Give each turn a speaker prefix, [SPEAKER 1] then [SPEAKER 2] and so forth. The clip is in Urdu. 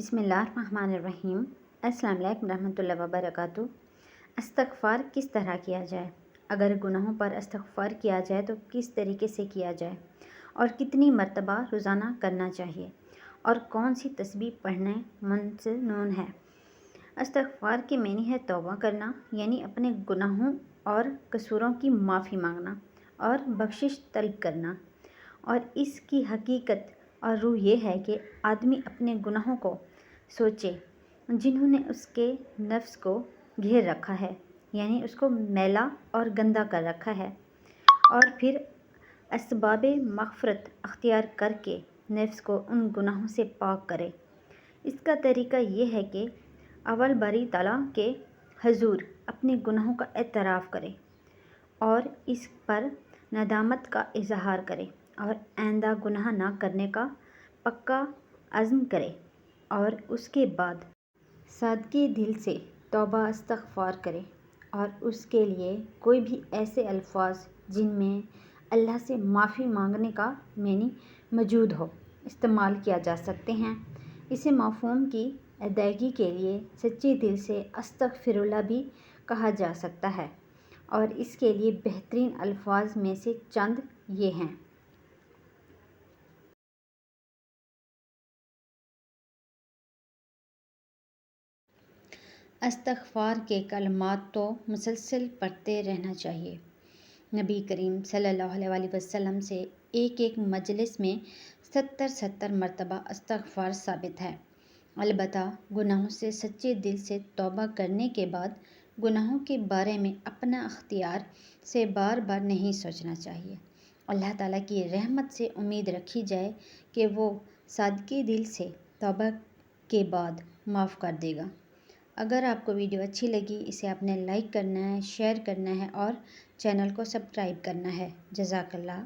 [SPEAKER 1] بسم اللہ الرحمن الرحیم۔ السلام علیکم ورحمۃ اللہ وبرکاتہ۔ استغفار کس طرح کیا جائے؟ اگر گناہوں پر استغفار کیا جائے تو کس طریقے سے کیا جائے اور کتنی مرتبہ روزانہ کرنا چاہیے اور کون سی تسبیح پڑھنے مسنون ہے؟ استغفار کے معنی ہے توبہ کرنا، یعنی اپنے گناہوں اور قصوروں کی معافی مانگنا اور بخشش طلب کرنا، اور اس کی حقیقت اور روح یہ ہے کہ آدمی اپنے گناہوں کو سوچے جنہوں نے اس کے نفس کو گھیر رکھا ہے، یعنی اس کو میلا اور گندا کر رکھا ہے، اور پھر اسباب مغفرت اختیار کر کے نفس کو ان گناہوں سے پاک کرے۔ اس کا طریقہ یہ ہے کہ اول باری تعالیٰ کے حضور اپنے گناہوں کا اعتراف کرے اور اس پر ندامت کا اظہار کرے اور آئندہ گناہ نہ کرنے کا پکا عزم کرے، اور اس کے بعد سادگی دل سے توبہ استغفار کرے اور اس کے لیے کوئی بھی ایسے الفاظ جن میں اللہ سے معافی مانگنے کا معنی موجود ہو استعمال کیا جا سکتے ہیں۔ اسے مفہوم کی ادائیگی کے لیے سچے دل سے استغفر اللہ بھی کہا جا سکتا ہے، اور اس کے لیے بہترین الفاظ میں سے چند یہ ہیں۔ استغفار کے کلمات تو مسلسل پڑھتے رہنا چاہیے۔ نبی کریم صلی اللہ علیہ وآلہ وسلم سے ایک مجلس میں 70 مرتبہ استغفار ثابت ہے۔ البتہ گناہوں سے سچے دل سے توبہ کرنے کے بعد گناہوں کے بارے میں اپنا اختیار سے بار بار نہیں سوچنا چاہیے۔ اللہ تعالیٰ کی رحمت سے امید رکھی جائے کہ وہ سادگی دل سے توبہ کے بعد معاف کر دے گا۔ اگر آپ کو ویڈیو اچھی لگی اسے آپ نے لائک کرنا ہے، شیئر کرنا ہے اور چینل کو سبسکرائب کرنا ہے۔ جزاک اللہ۔